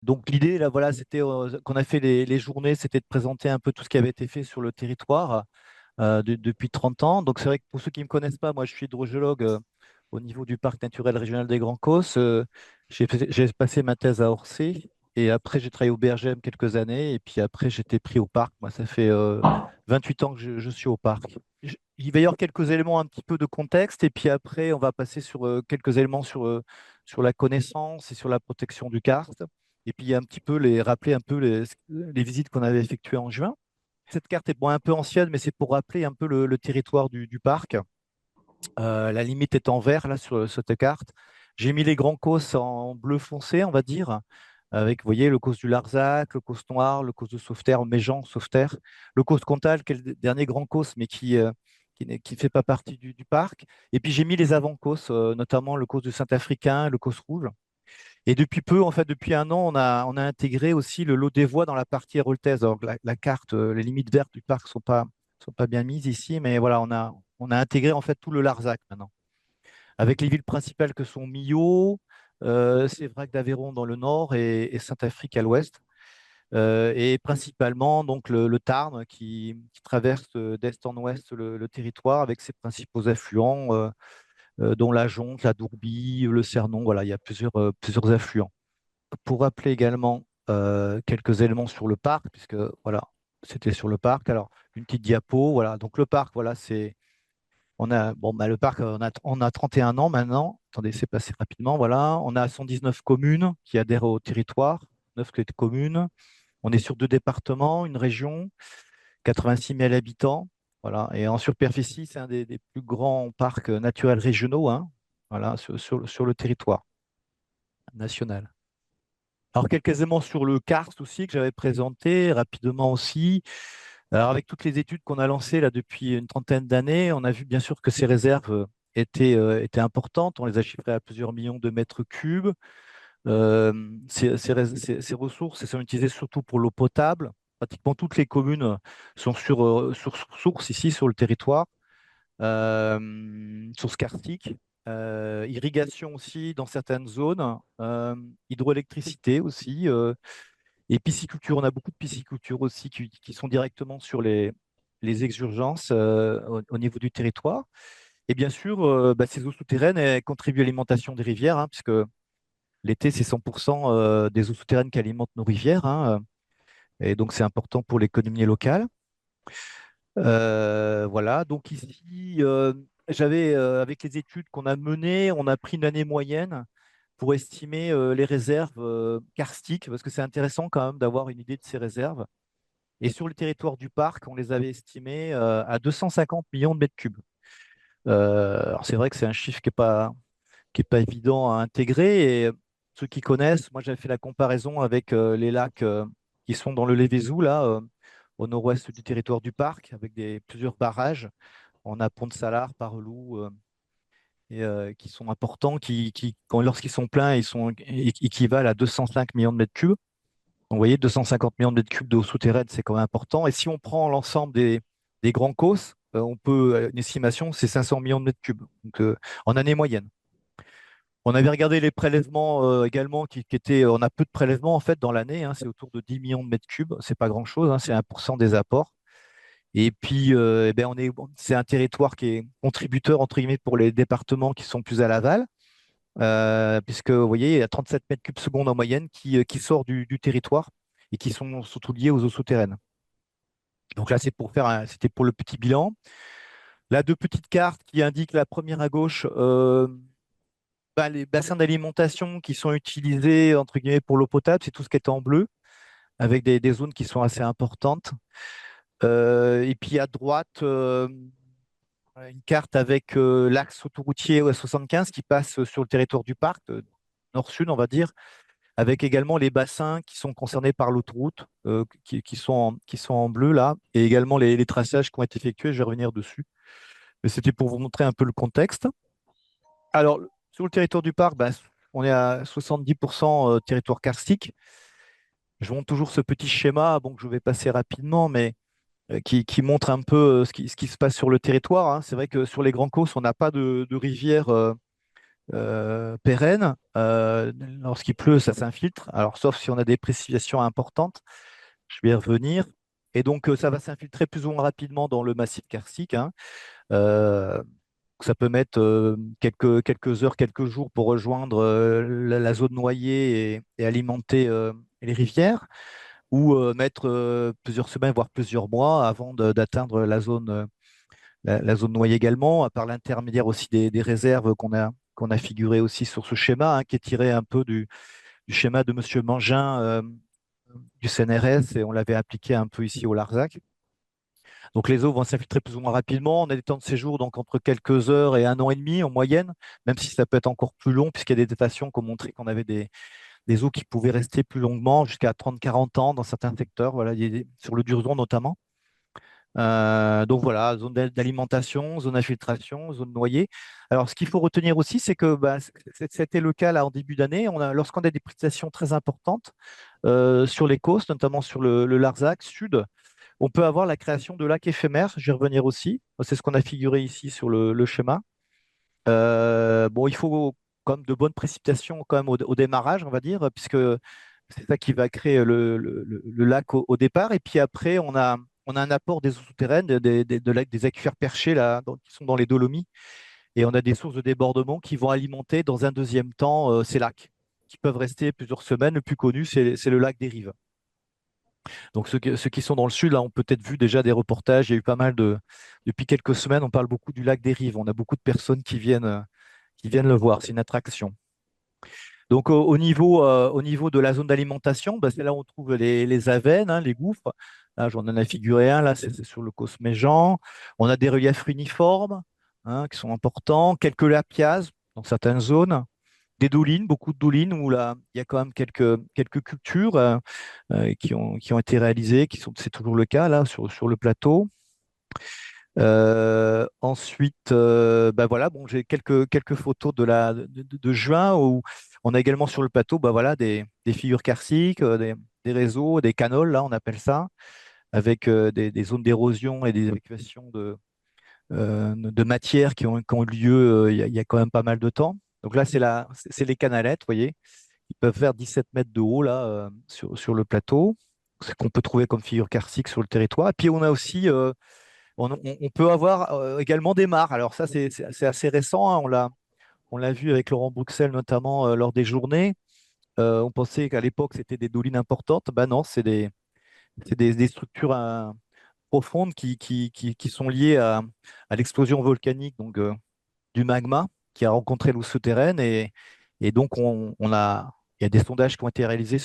Donc l'idée, là, voilà, c'était qu'on a fait les journées, c'était de présenter un peu tout ce qui avait été fait sur le territoire depuis 30 ans. Donc c'est vrai que pour ceux qui ne me connaissent pas, moi je suis hydrogéologue au niveau du parc naturel régional des Grands Causses. J'ai passé ma thèse à Orsay et après j'ai travaillé au BRGM quelques années et puis après j'étais pris au parc. Moi ça fait 28 ans que je suis au parc. Il va y avoir quelques éléments un petit peu de contexte et puis après on va passer sur quelques éléments sur la connaissance et sur la protection du karst. Et puis un petit peu rappeler un peu les visites qu'on avait effectuées en juin. Cette carte est bon, un peu ancienne, mais c'est pour rappeler un peu le territoire du parc. La limite est en vert là sur cette carte. J'ai mis les grands causses en bleu foncé, on va dire, avec, vous voyez, le causse du Larzac, le causse noir, le causse de Sauveterre, Méjean, Sauveterre, le causse Comtal, qui est le dernier grand causse, mais qui ne fait pas partie du parc. Et puis j'ai mis les avant-causses, notamment le causse du Saint-Africain, le causse rouge. Et depuis peu, en fait, depuis un an, on a intégré aussi le lot des voies dans la partie héroltaise. Alors, la carte, les limites vertes du parc sont pas bien mises ici, mais voilà, on a intégré en fait tout le Larzac maintenant, avec les villes principales que sont Millau, Sévrac d'Aveyron dans le nord et Saint-Affrique à l'ouest. Et principalement donc le Tarn qui traverse d'est en ouest le territoire avec ses principaux affluents, dont la Jonque, la Dourbie, le Cernon. Voilà, il y a plusieurs affluents pour rappeler également quelques éléments sur le parc, puisque voilà, c'était sur le parc. Alors, une petite diapo, voilà. Donc le parc, voilà, le parc, on a 31 ans maintenant. Attendez, c'est passé rapidement, voilà. On a 119 communes qui adhèrent au territoire, 9 communes. On est sur deux départements, une région, 86 000 habitants. Voilà. Et en superficie, c'est un des plus grands parcs naturels régionaux, hein, voilà, sur le territoire national. Alors, quelques éléments sur le karst aussi que j'avais présenté rapidement aussi. Alors, avec toutes les études qu'on a lancées là depuis une trentaine d'années, on a vu bien sûr que ces réserves étaient importantes. On les a chiffrées à plusieurs millions de mètres cubes. Ces ressources, elles sont utilisées surtout pour l'eau potable. Pratiquement toutes les communes sont sur source ici sur le territoire, source karstique, irrigation aussi dans certaines zones, hydroélectricité aussi, et pisciculture. On a beaucoup de pisciculture aussi qui sont directement sur les exurgences au niveau du territoire. Et bien sûr, ces eaux souterraines elles contribuent à l'alimentation des rivières, hein, puisque l'été, c'est 100% des eaux souterraines qui alimentent nos rivières, hein, et donc c'est important pour l'économie locale. Voilà, donc ici, avec les études qu'on a menées, on a pris une année moyenne pour estimer les réserves karstiques, parce que c'est intéressant quand même d'avoir une idée de ces réserves. Et sur le territoire du parc, on les avait estimées à 250 millions de mètres cubes. Alors c'est vrai que c'est un chiffre qui est pas évident à intégrer. Et ceux qui connaissent, moi j'avais fait la comparaison avec les lacs qui sont dans le Lévézou, là, au nord-ouest du territoire du parc, avec plusieurs barrages. On a Pont-de-Salard, Pareloup, qui sont importants, lorsqu'ils sont pleins, équivalent à 205 millions de mètres cubes. Donc, vous voyez, 250 millions de mètres cubes d'eau souterraine, c'est quand même important. Et si on prend l'ensemble des grands causses, une estimation, c'est 500 millions de mètres cubes, donc, en année moyenne. On avait regardé les prélèvements également, on a peu de prélèvements en fait dans l'année, hein, c'est autour de 10 millions de mètres cubes, c'est pas grand-chose, hein, c'est 1% des apports. Et puis, c'est un territoire qui est contributeur, entre guillemets, pour les départements qui sont plus à l'aval, puisque, vous voyez, il y a 37 mètres cubes secondes en moyenne qui sort du territoire et qui sont surtout liés aux eaux souterraines. Donc là, c'était pour le petit bilan. Là, deux petites cartes qui indiquent la première à gauche, les bassins d'alimentation qui sont utilisés, entre guillemets, pour l'eau potable, c'est tout ce qui est en bleu, avec des zones qui sont assez importantes. Et puis à droite, une carte avec l'axe autoroutier OS75 qui passe sur le territoire du parc, nord-sud, on va dire, avec également les bassins qui sont concernés par l'autoroute, qui sont en bleu là, et également les traçages qui ont été effectués, je vais revenir dessus. Mais c'était pour vous montrer un peu le contexte. Alors, sur le territoire du parc, on est à 70% territoire karstique. Je montre toujours ce petit schéma, bon, que je vais passer rapidement, mais qui montre un peu ce qui se passe sur le territoire, hein. C'est vrai que sur les Grands Causses, on n'a pas de rivière pérenne. Lorsqu'il pleut, ça s'infiltre. Alors, sauf si on a des précipitations importantes, je vais y revenir. Et donc, ça va s'infiltrer plus ou moins rapidement dans le massif karstique, hein. Euh, Ça peut mettre quelques heures, quelques jours pour rejoindre la zone noyée et alimenter les rivières, ou mettre plusieurs semaines, voire plusieurs mois avant d'atteindre la zone noyée également, par l'intermédiaire aussi des réserves qu'on a figurées aussi sur ce schéma, hein, qui est tiré un peu du schéma de Monsieur Mangin du CNRS, et on l'avait appliqué un peu ici au Larzac. Donc les eaux vont s'infiltrer plus ou moins rapidement. On a des temps de séjour donc entre quelques heures et un an et demi en moyenne, même si ça peut être encore plus long, puisqu'il y a des datations qui ont montré qu'on avait des eaux qui pouvaient rester plus longuement, jusqu'à 30-40 ans dans certains secteurs, voilà, sur le Durzon notamment. Donc voilà, zone d'alimentation, zone d'infiltration, zone noyée. Alors ce qu'il faut retenir aussi, c'est que bah, c'était le cas là en début d'année. Lorsqu'on a des précipitations très importantes sur les côtes, notamment sur le Larzac sud, on peut avoir la création de lacs éphémères. Je vais revenir aussi. C'est ce qu'on a figuré ici sur le schéma. Bon, il faut quand même de bonnes précipitations quand même au démarrage, on va dire, puisque c'est ça qui va créer le lac au départ. Et puis après, on a un apport des eaux souterraines, des aquifères perchés là, qui sont dans les Dolomies. Et on a des sources de débordement qui vont alimenter dans un deuxième temps ces lacs, qui peuvent rester plusieurs semaines. Le plus connu, c'est le lac des Rives. Donc ceux qui sont dans le sud, là, ont peut-être vu déjà des reportages. Il y a eu pas mal Depuis quelques semaines, on parle beaucoup du lac des Rives. On a beaucoup de personnes qui viennent le voir. C'est une attraction. Donc au niveau de la zone d'alimentation, bah, c'est là où on trouve les avennes, hein, les gouffres. Là, j'en ai figuré un, là, c'est sur le Cosméjean. On a des reliefs uniformes, hein, qui sont importants. Quelques lapiaz dans certaines zones. Des dolines, beaucoup de dolines où là, il y a quand même quelques cultures qui ont été réalisées, c'est toujours le cas là sur le plateau. Ensuite, bah voilà, bon, j'ai quelques photos de juin où on a également sur le plateau, bah voilà, des figures karstiques, des réseaux, des canoles, là, on appelle ça, avec des zones d'érosion et des évacuations de matière qui ont eu lieu il y a quand même pas mal de temps. Donc là, c'est les canalettes, vous voyez, qui peuvent faire 17 mètres de haut là sur le plateau. C'est qu'on peut trouver comme figure karstique sur le territoire. Et puis on a aussi, on peut avoir également des mares. Alors ça, c'est assez récent, hein. On l'a vu avec Laurent Bruxelles notamment lors des journées. On pensait qu'à l'époque c'était des dolines importantes. Ben non, c'est des structures profondes qui sont liées à l'explosion volcanique donc, du magma qui a rencontré l'eau souterraine. Et donc, il y a des sondages qui ont été réalisés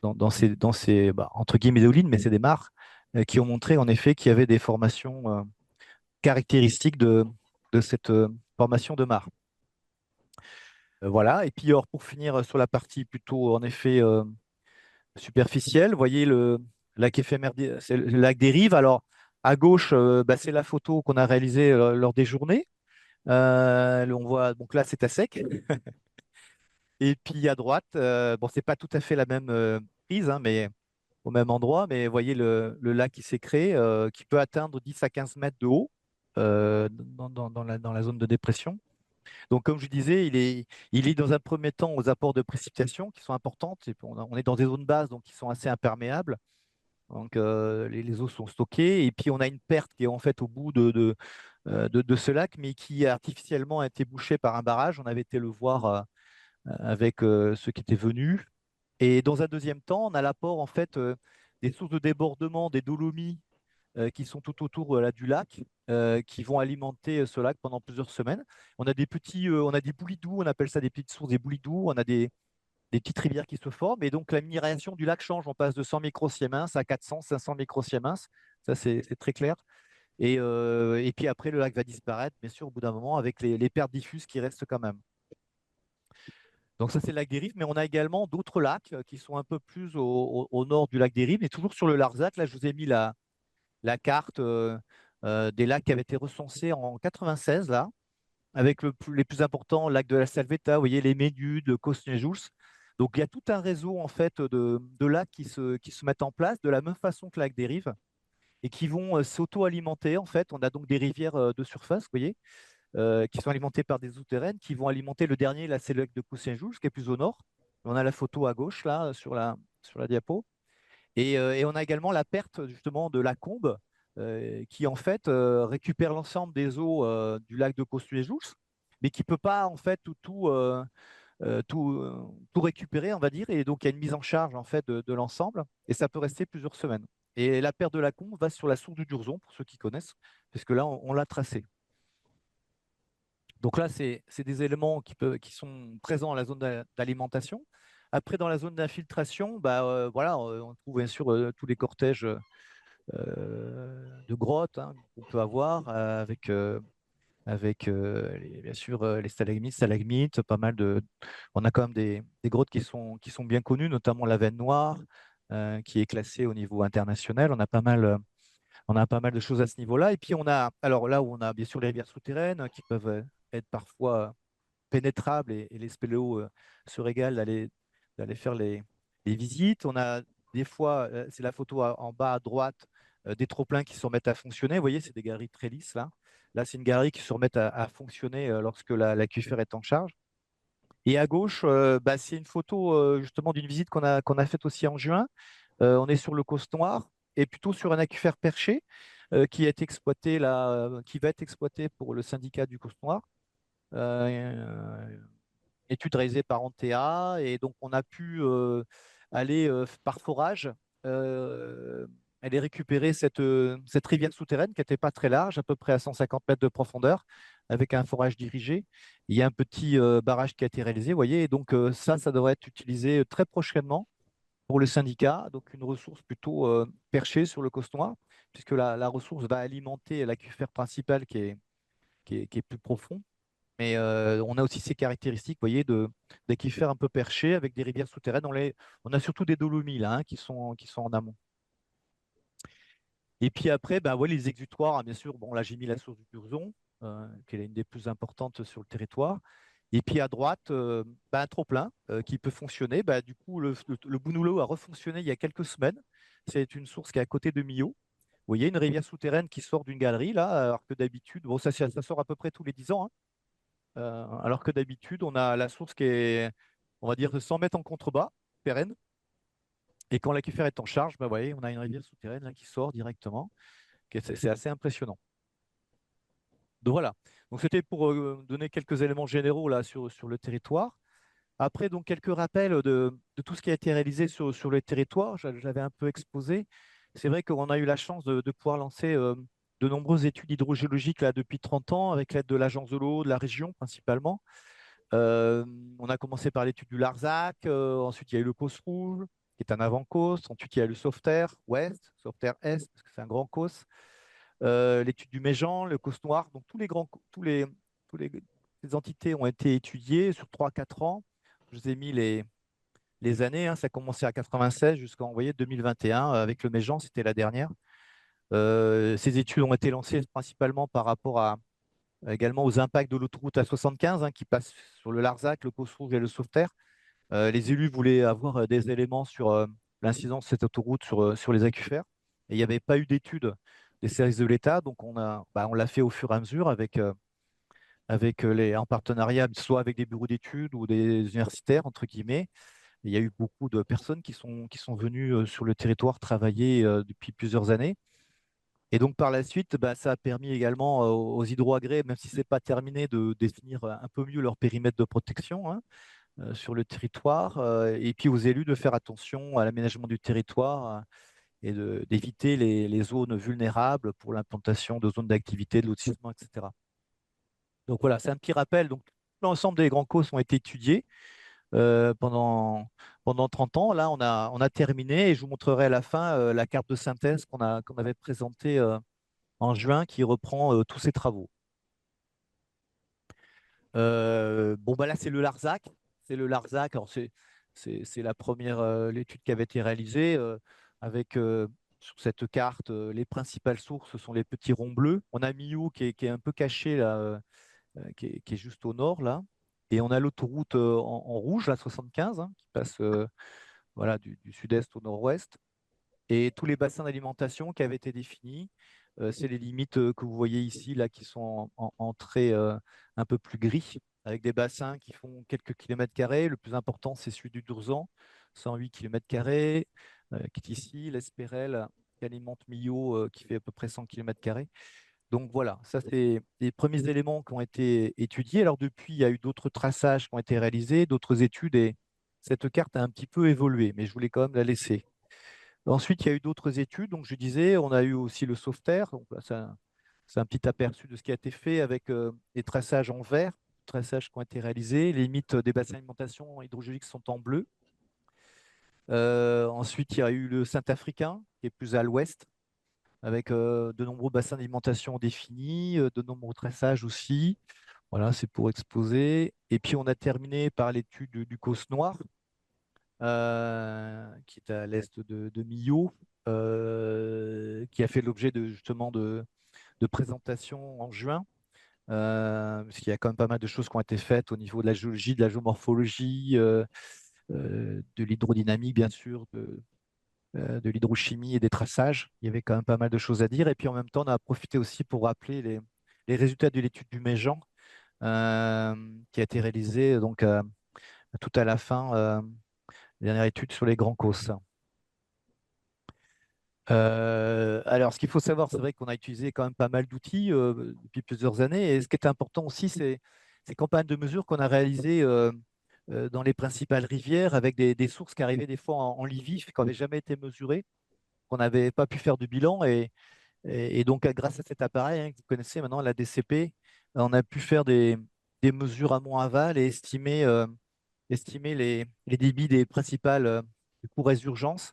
dans ces bah, entre guillemets, dolines, mais c'est des mares, qui ont montré en effet qu'il y avait des formations caractéristiques de cette formation de mares. Voilà. Et puis, alors, pour finir sur la partie plutôt, en effet, superficielle, vous voyez le lac éphémère, c'est le lac des Rives. Alors, à gauche, bah, c'est la photo qu'on a réalisée lors des journées. On voit, donc là, c'est à sec. Et puis à droite, bon, c'est pas tout à fait la même prise, hein, mais au même endroit, mais vous voyez le lac qui s'est créé, qui peut atteindre 10 à 15 mètres de haut dans la zone de dépression. Donc, comme je disais, il est dans un premier temps aux apports de précipitations qui sont importantes. Et puis, on est dans des zones basses, donc qui sont assez imperméables. Donc, les eaux sont stockées. Et puis, on a une perte qui est en fait au bout de ce lac, mais qui artificiellement a été bouchée par un barrage. On avait été le voir avec ceux qui étaient venus. Et dans un deuxième temps, on a l'apport en fait des sources de débordement des Dolomies qui sont tout autour là, du lac, qui vont alimenter ce lac pendant plusieurs semaines. On a des boulis d'eau, on appelle ça des petites sources, des boulis d'eau. On a des petites rivières qui se forment. Et donc la minération du lac change. On passe de 100 microsiemens à 400, 500 microsiemens. Ça, c'est très clair. Et puis après, le lac va disparaître, bien sûr, au bout d'un moment, avec les pertes diffuses qui restent quand même. Donc ça, c'est le lac des Rives, mais on a également d'autres lacs qui sont un peu plus au nord du lac des Rives, et toujours sur le Larzac. Là, je vous ai mis la carte des lacs qui avaient été recensés en 96, là, avec les plus importants, lac de la Salvetta, vous voyez, les Médudes, Cosne-Jules. Donc il y a tout un réseau en fait de lacs qui se mettent en place de la même façon que le lac des Rives et qui vont s'auto-alimenter en fait. On a donc des rivières de surface, vous voyez, qui sont alimentées par des eaux souterraines, qui vont alimenter le dernier, là, c'est le lac de Coussin-Joules, qui est plus au nord. On a la photo à gauche, là, sur la diapo. Et on a également la perte, justement, de la Combe, qui, en fait, récupère l'ensemble des eaux du lac de Coussin-Joules, mais qui ne peut pas, en fait, tout récupérer, on va dire. Et donc, il y a une mise en charge, en fait, de l'ensemble, et ça peut rester plusieurs semaines. Et la perte de la Combe va sur la source du Durzon, pour ceux qui connaissent, parce que là, on l'a tracé. Donc là, c'est des éléments qui sont présents dans la zone d'alimentation. Après, dans la zone d'infiltration, bah, voilà, on trouve bien sûr tous les cortèges de grottes, hein, qu'on peut avoir avec bien sûr les stalagmites, stalagmites, pas mal de. On a quand même des grottes qui sont bien connues, notamment la Veine Noire, qui est classée au niveau international. On a pas mal de choses à ce niveau-là. Et puis alors là où on a bien sûr les rivières souterraines qui peuvent être parfois pénétrables et les spéléos se régalent d'aller faire les visites. On a des fois, c'est la photo en bas à droite, des trop-pleins qui se remettent à fonctionner. Vous voyez, c'est des galeries très lisses là. Là, c'est une galerie qui se remet à fonctionner lorsque l'aquifère est en charge. Et à gauche, bah, c'est une photo justement d'une visite qu'on a faite aussi en juin. On est sur le Causse Noir et plutôt sur un aquifère perché qui est exploité là, qui va être exploité pour le syndicat du Causse Noir. Étude réalisée par Antea, et donc on a pu aller par forage, euh, aller récupérer cette rivière souterraine qui n'était pas très large, à peu près à 150 mètres de profondeur, avec un forage dirigé. Il y a un petit barrage qui a été réalisé, vous voyez, et donc ça devrait être utilisé très prochainement pour le syndicat, donc une ressource plutôt perchée sur le Cosnois, puisque la ressource va alimenter l'aquifère principal qui est plus profond. Mais on a aussi ces caractéristiques, vous voyez, d'aquifères un peu perchés avec des rivières souterraines. On a surtout des dolomies là, hein, qui sont en amont. Et puis après, ben, ouais, les exutoires, hein, bien sûr. Bon, là, j'ai mis la source du Curzon, qui est une des plus importantes sur le territoire. Et puis à droite, ben, un trop-plein qui peut fonctionner. Ben, du coup, le Bounoulo a refonctionné il y a quelques semaines. C'est une source qui est à côté de Millau. Vous voyez, une rivière souterraine qui sort d'une galerie, là, alors que d'habitude, bon, ça sort à peu près tous les 10 ans, hein. Alors que d'habitude, on a la source qui est, on va dire, de 100 mètres en contrebas, pérenne. Et quand l'aquifère est en charge, bah, vous voyez, on a une rivière souterraine là, qui sort directement. C'est assez impressionnant. Donc voilà. Donc c'était pour donner quelques éléments généraux là sur le territoire. Après, donc quelques rappels de tout ce qui a été réalisé sur le territoire. J'avais un peu exposé. C'est vrai qu'on a eu la chance de pouvoir lancer de nombreuses études hydrogéologiques là, depuis 30 ans, avec l'aide de l'Agence de l'eau, de la région principalement. Euh, on a commencé par l'étude du Larzac, ensuite il y a eu le Causse Rouge, qui est un avant-Causse, ensuite il y a eu le Sauveterre Ouest, Sauveterre Est, parce que c'est un grand Causse, l'étude du Méjean, le Causse Noir, donc tous les entités ont été étudiées sur 3 4 ans. Je vous ai mis les années, hein, ça a commencé à 96 jusqu'en, vous voyez, 2021, avec le Méjean, c'était la dernière. Ces études ont été lancées principalement par rapport également aux impacts de l'autoroute A75 hein, qui passe sur le Larzac, le Causse Rouge et le Sauveterre. Les élus voulaient avoir des éléments sur l'incidence de cette autoroute sur les aquifères. Et il n'y avait pas eu d'études des services de l'État, donc on l'a fait au fur et à mesure en partenariat, soit avec des bureaux d'études ou des universitaires, entre guillemets. Il y a eu beaucoup de personnes qui sont venues sur le territoire travailler depuis plusieurs années. Et donc par la suite, bah, ça a permis également aux hydroagrés, même si ce n'est pas terminé, de définir un peu mieux leur périmètre de protection, hein, sur le territoire, et puis aux élus de faire attention à l'aménagement du territoire et d'éviter les zones vulnérables pour l'implantation de zones d'activité, de lotissement, etc. Donc voilà, c'est un petit rappel. Donc l'ensemble des grands causes ont été étudiés pendant 30 ans. Là, on a terminé et je vous montrerai à la fin la carte de synthèse qu'on avait présentée en juin qui reprend tous ces travaux. Bon, bah là, c'est le Larzac. C'est le Larzac. Alors, c'est la première l'étude qui avait été réalisée avec sur cette carte, les principales sources sont les petits ronds bleus. On a Millau qui est un peu caché là, qui est juste au nord là. Et on a l'autoroute en rouge, la 75, hein, qui passe voilà, du sud-est au nord-ouest. Et tous les bassins d'alimentation qui avaient été définis. c'est les limites que vous voyez ici, là, qui sont en traits un peu plus gris, avec des bassins qui font quelques kilomètres carrés. Le plus important, c'est celui du Dourzan, 108 kilomètres carrés, qui est ici, l'Espérel, qui alimente Millau, qui fait à peu près 100 kilomètres carrés. Donc voilà, ça c'est les premiers éléments qui ont été étudiés. Alors depuis, il y a eu d'autres traçages qui ont été réalisés, d'autres études, et cette carte a un petit peu évolué, mais je voulais quand même la laisser. Ensuite, il y a eu d'autres études. Donc je disais, on a eu aussi le sauveterre. Donc là, c'est un petit aperçu de ce qui a été fait avec les traçages en vert, traçages qui ont été réalisés. Les limites des bassins d'alimentation hydrogéologiques sont en bleu. Ensuite, il y a eu le Saint-Africain, qui est plus à l'ouest, avec de nombreux bassins d'alimentation définis, de nombreux traçages aussi. Voilà, c'est pour exposer. Et puis, on a terminé par l'étude du Causse Noir, qui est à l'est de Millau, qui a fait l'objet justement de présentations en juin. Parce qu'il y a quand même pas mal de choses qui ont été faites au niveau de la géologie, de la géomorphologie, de l'hydrodynamique, bien sûr, de l'hydrochimie et des traçages. Il y avait quand même pas mal de choses à dire. Et puis en même temps, on a profité aussi pour rappeler les résultats de l'étude du Méjean, euh, qui a été réalisée donc, tout à la fin, la dernière étude sur les grands causes. Alors, ce qu'il faut savoir, c'est vrai qu'on a utilisé quand même pas mal d'outils depuis plusieurs années. Et ce qui est important aussi, c'est ces campagnes de mesure qu'on a réalisées dans les principales rivières avec des sources qui arrivaient des fois en lit vif, qui n'avaient jamais été mesurées, qu'on n'avait pas pu faire du bilan. Et donc, grâce à cet appareil que vous connaissez maintenant, la DCP, on a pu faire des mesures amont-aval et estimer les débits des principales des courts urgences,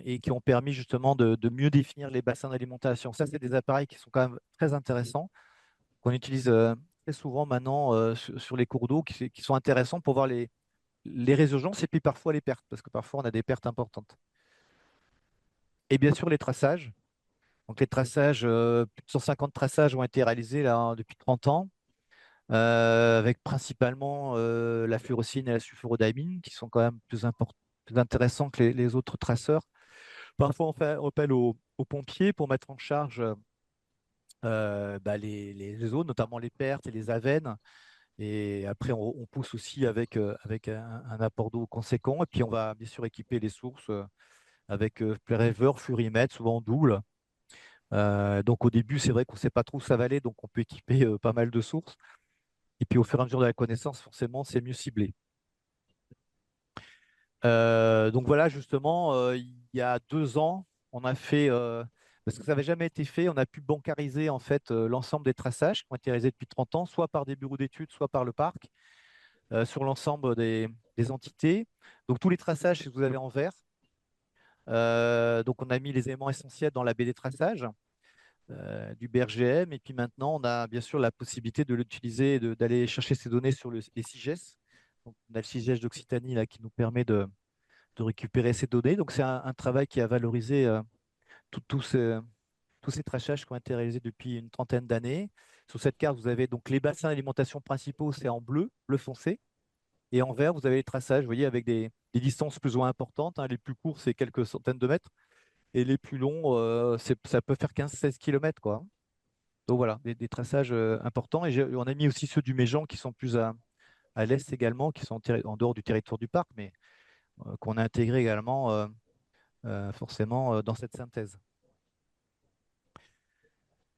et qui ont permis justement de mieux définir les bassins d'alimentation. Ça, c'est des appareils qui sont quand même très intéressants, qu'on utilise très souvent maintenant sur les cours d'eau, qui sont intéressants pour voir les résurgences et puis parfois les pertes, parce que parfois on a des pertes importantes. Et bien sûr, les traçages. Donc les traçages, plus de 150 traçages ont été réalisés là, depuis 30 ans, avec principalement la fluorocine et la sulfurodamine, qui sont quand même plus intéressants que les autres traceurs. Parfois, on fait appel aux pompiers pour mettre en charge les zones, notamment les pertes et les avennes. Et après, on pousse aussi avec un apport d'eau conséquent. Et puis, on va bien sûr équiper les sources avec prélèveurs, fluorimètres, souvent en double. Donc, au début, c'est vrai qu'on ne sait pas trop où ça va aller, donc on peut équiper pas mal de sources. Et puis, au fur et à mesure de la connaissance, forcément, c'est mieux ciblé. Donc voilà, justement, il y a 2 ans, on a fait, parce que ça n'avait jamais été fait, on a pu bancariser en fait l'ensemble des traçages qui ont été réalisés depuis 30 ans, soit par des bureaux d'études, soit par le parc, sur l'ensemble des entités. Donc tous les traçages que vous avez en vert. Donc on a mis les éléments essentiels dans la BD traçage du BRGM, et puis maintenant on a bien sûr la possibilité de l'utiliser, d'aller chercher ces données sur les SIGES. Donc on a le SIGES d'Occitanie là qui nous permet de récupérer ces données. Donc, c'est un travail qui a valorisé tous ces traçages qui ont été réalisés depuis une trentaine d'années. Sur cette carte, vous avez donc les bassins d'alimentation principaux, c'est en bleu, bleu foncé. Et en vert, vous avez les traçages, vous voyez, avec des distances plus ou moins importantes, hein. Les plus courts, c'est quelques centaines de mètres. Et les plus longs, ça peut faire 15-16 km, quoi. Donc voilà, des traçages importants. Et on a mis aussi ceux du Méjean qui sont plus à l'est également, qui sont en dehors du territoire du parc, mais qu'on a intégré également forcément dans cette synthèse.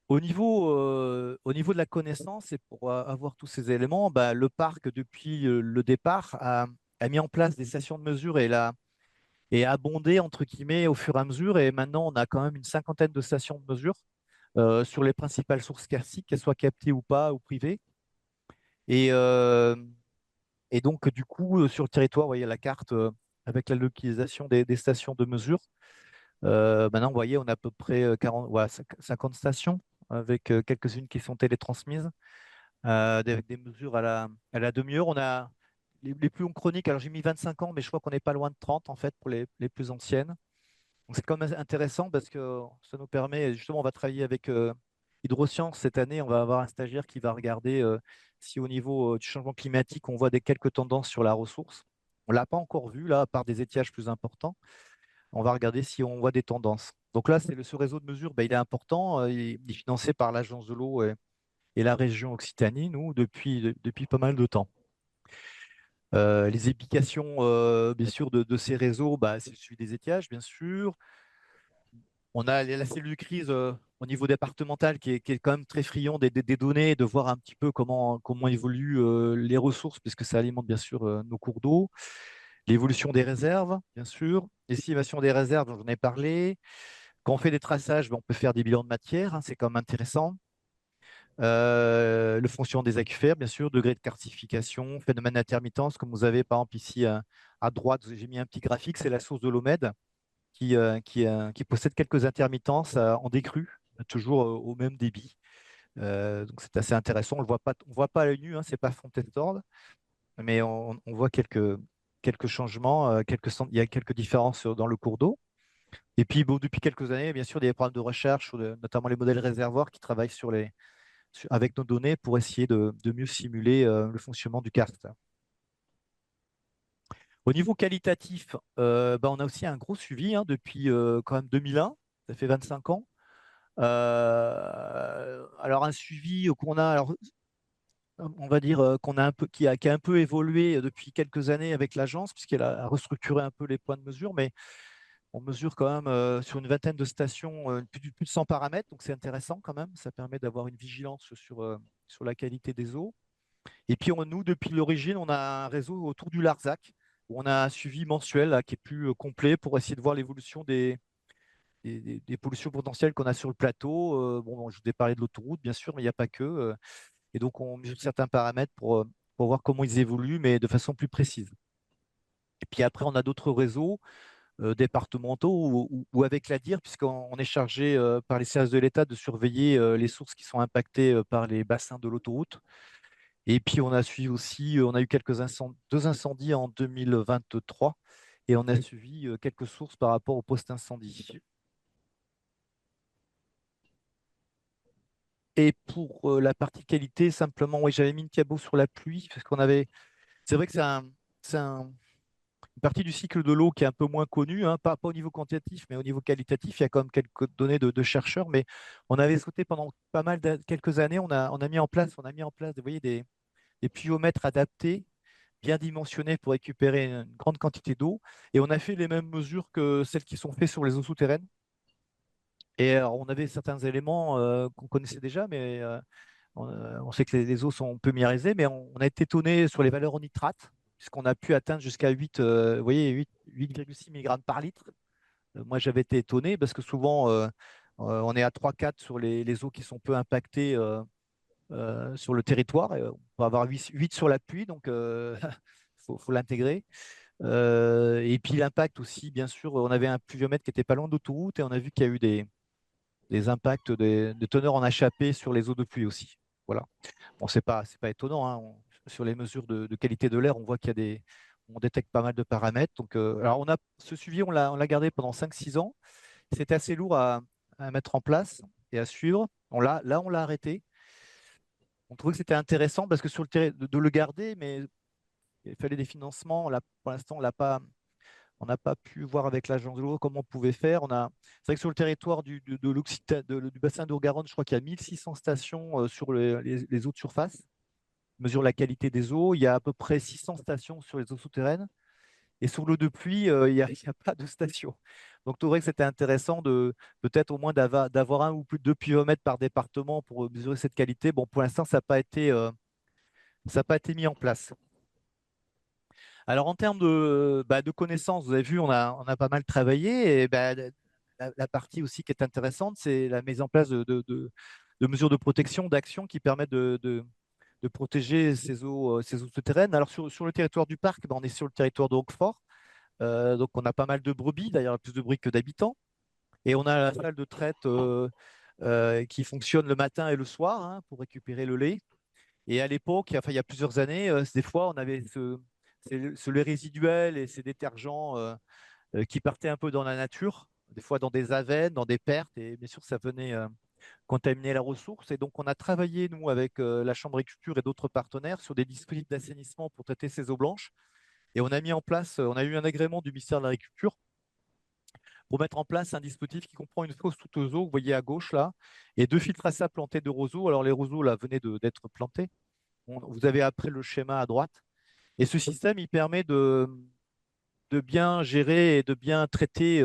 Au niveau de la connaissance et pour avoir tous ces éléments, bah, le parc, depuis le départ, a mis en place des stations de mesure et a abondé, entre guillemets, au fur et à mesure. Et maintenant, on a quand même une cinquantaine de stations de mesure sur les principales sources karstiques, qu'elles soient captées ou pas, ou privées. Et, euh, et donc, du coup, sur le territoire, vous voyez la carte avec la localisation des stations de mesure. Maintenant, vous voyez, on a à peu près 40, ouais, 50 stations avec quelques-unes qui sont télétransmises, avec des mesures à la demi-heure. On a les plus longues chroniques, alors j'ai mis 25 ans, mais je crois qu'on n'est pas loin de 30 en fait pour les plus anciennes. Donc c'est quand même intéressant parce que ça nous permet, justement, on va travailler avec Hydrosciences cette année. On va avoir un stagiaire qui va regarder si au niveau du changement climatique, on voit quelques tendances sur la ressource. On ne l'a pas encore vu là, à part des étiages plus importants. On va regarder si on voit des tendances. Donc là, ce réseau de mesure, ben, il est important. Il est financé par l'Agence de l'eau et la région Occitanie, nous, depuis pas mal de temps. Les applications, bien sûr, de ces réseaux, bah, c'est celui des étiages, bien sûr. On a la cellule de crise au niveau départemental qui est quand même très friand des données, de voir un petit peu comment évoluent les ressources, puisque ça alimente bien sûr nos cours d'eau. L'évolution des réserves, bien sûr. L'estimation des réserves, dont j'en ai parlé. Quand on fait des traçages, ben, on peut faire des bilans de matière, hein, c'est quand même intéressant. Le fonctionnement des aquifères, bien sûr, degré de cartification, phénomène d'intermittence, comme vous avez par exemple ici à droite, j'ai mis un petit graphique, c'est la source de l'Omède qui possède quelques intermittences en décrue, toujours au même débit. Donc c'est assez intéressant. On le voit pas à l'œil nu, hein, c'est pas Fontaine-Tord, mais on voit quelques changements, il y a quelques différences dans le cours d'eau. Et puis bon, depuis quelques années, bien sûr, il y a des programmes de recherche, notamment les modèles réservoirs qui travaillent avec nos données pour essayer de mieux simuler le fonctionnement du karst. Au niveau qualitatif, on a aussi un gros suivi hein, depuis quand même 2001, ça fait 25 ans. Alors un suivi qu'on a, alors, on va dire qu'on a un peu, qui a un peu évolué depuis quelques années avec l'agence, puisqu'elle a restructuré un peu les points de mesure, mais on mesure quand même sur une vingtaine de stations plus de 100 paramètres, donc c'est intéressant quand même. Ça permet d'avoir une vigilance sur la qualité des eaux. Et puis nous, depuis l'origine, on a un réseau autour du Larzac, où on a un suivi mensuel là, qui est plus complet pour essayer de voir l'évolution des pollutions potentielles qu'on a sur le plateau. Bon, je vous ai parlé de l'autoroute, bien sûr, mais il n'y a pas que. Et donc, on mesure certains paramètres pour voir comment ils évoluent, mais de façon plus précise. Et puis après, on a d'autres réseaux départementaux ou avec la DIR, puisqu'on est chargé par les services de l'État de surveiller les sources qui sont impactées par les bassins de l'autoroute. Et puis on a suivi aussi, on a eu deux incendies en 2023 et on a suivi quelques sources par rapport au post-incendie. Et pour la partie qualité, simplement, oui, j'avais mis une diapo sur la pluie parce c'est vrai que une partie du cycle de l'eau qui est un peu moins connue, hein, pas au niveau quantitatif, mais au niveau qualitatif. Il y a quand même quelques données de chercheurs, mais on avait souhaité pendant quelques années, on a mis en place, vous voyez, des pluviomètres adaptés bien dimensionnés pour récupérer une grande quantité d'eau. Et on a fait les mêmes mesures que celles qui sont faites sur les eaux souterraines. Et alors, on avait certains éléments qu'on connaissait déjà, mais on sait que les eaux sont peu minéralisées, mais on a été étonné sur les valeurs en nitrate, puisqu'on a pu atteindre jusqu'à 8, vous voyez, 8,6 mg par litre. Moi, j'avais été étonné parce que souvent, on est à 3-4 sur les eaux qui sont peu impactées sur le territoire. Et on peut avoir 8 sur la pluie, donc faut l'intégrer. Et puis l'impact aussi, bien sûr, on avait un pluviomètre qui était pas loin d'autoroute et on a vu qu'il y a eu des impacts de teneur en HAP sur les eaux de pluie aussi. Voilà. Bon, c'est pas étonnant, hein. Sur les mesures de qualité de l'air, on voit on détecte pas mal de paramètres. Donc, alors ce suivi, on l'a gardé pendant 5-6 ans. C'était assez lourd à mettre en place et à suivre. Là, on l'a arrêté. On trouvait que c'était intéressant parce que sur le terrain, de le garder, mais il fallait des financements. Là, pour l'instant, on n'a pas pu voir avec l'agence de l'eau comment on pouvait faire. C'est vrai que sur le territoire du bassin d'Our-Garonne, je crois qu'il y a 1600 stations sur les eaux de surface, mesure la qualité des eaux. Il y a à peu près 600 stations sur les eaux souterraines. Et sur l'eau de pluie, il y a pas de station. Donc, je trouvais que c'était intéressant de peut-être au moins d'avoir un ou plus de 2 pluviomètres par département pour mesurer cette qualité. Bon, pour l'instant, ça n'a pas été mis en place. Alors, en termes de connaissances, vous avez vu, on a pas mal travaillé. Et la partie aussi qui est intéressante, c'est la mise en place de mesures de protection, d'actions qui permettent de protéger ces eaux souterraines. Alors, sur le territoire du parc, on est sur le territoire de Roquefort. Donc, on a pas mal de brebis, d'ailleurs, plus de brebis que d'habitants. Et on a la salle de traite qui fonctionne le matin et le soir hein, pour récupérer le lait. Et à l'époque, enfin, il y a plusieurs années, des fois, on avait ce lait résiduel et ces détergents qui partaient un peu dans la nature, des fois dans des avennes, dans des pertes, et bien sûr, ça venait contaminer la ressource. Et donc, on a travaillé, nous, avec la Chambre d'agriculture et d'autres partenaires sur des dispositifs d'assainissement pour traiter ces eaux blanches. Et on a mis en place, on a eu un agrément du ministère de l'Agriculture pour mettre en place un dispositif qui comprend une fosse toute aux eaux, vous voyez à gauche là, et deux filtres à sable plantés de roseaux. Alors les roseaux là venaient d'être plantés. Vous avez après le schéma à droite. Et ce système, il permet de bien gérer et de bien traiter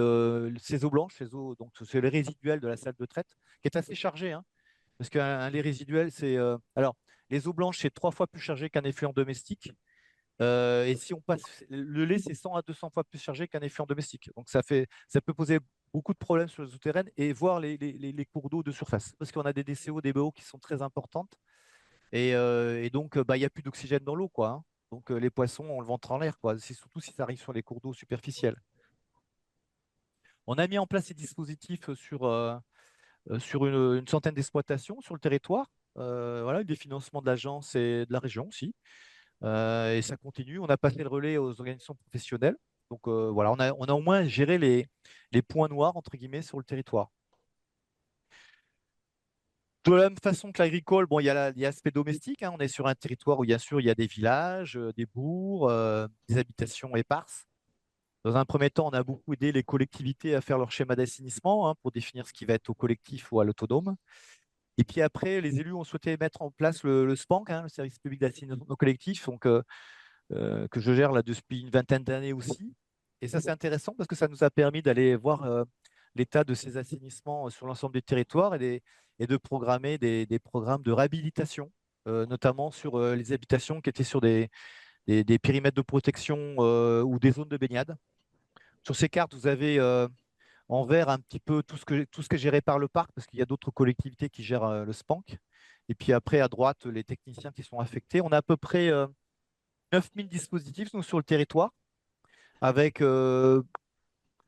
ces eaux blanches, donc c'est le résiduel de la salle de traite, qui est assez chargé, hein, parce qu'un lait résiduel, c'est alors les eaux blanches, c'est 3 fois plus chargé qu'un effluent domestique. Et si on passe le lait, c'est 100 à 200 fois plus chargé qu'un effluent domestique. Donc ça peut poser beaucoup de problèmes sur les eaux souterraines et voir les cours d'eau de surface, parce qu'on a des DCO, des BO qui sont très importantes. Et donc, bah, il n'y a plus d'oxygène dans l'eau, quoi, hein. Donc, les poissons ont le ventre en l'air, quoi. C'est surtout si ça arrive sur les cours d'eau superficiels. On a mis en place ces dispositifs sur une centaine d'exploitations sur le territoire. Voilà, des financements de l'agence et de la région aussi. Et ça continue. On a passé le relais aux organisations professionnelles. Donc, voilà, on a au moins géré les points noirs, entre guillemets, sur le territoire. De la même façon que l'agricole, bon, il y a l'aspect domestique, hein. On est sur un territoire où, bien sûr, il y a des villages, des bourgs, des habitations éparses. Dans un premier temps, on a beaucoup aidé les collectivités à faire leur schéma d'assainissement, hein, pour définir ce qui va être au collectif ou à l'autonome. Et puis après, les élus ont souhaité mettre en place le SPANC, hein, le service public d'assainissement collectif, donc, que je gère là depuis une vingtaine d'années aussi. Et ça, c'est intéressant parce que ça nous a permis d'aller voir l'état de ces assainissements sur l'ensemble du territoire et de programmer des programmes de réhabilitation, notamment sur les habitations qui étaient sur des périmètres de protection ou des zones de baignade. Sur ces cartes, vous avez en vert un petit peu tout ce qui est géré par le parc, parce qu'il y a d'autres collectivités qui gèrent le SPANC. Et puis après, à droite, les techniciens qui sont affectés. On a à peu près 9000 dispositifs nous, sur le territoire, avec, euh,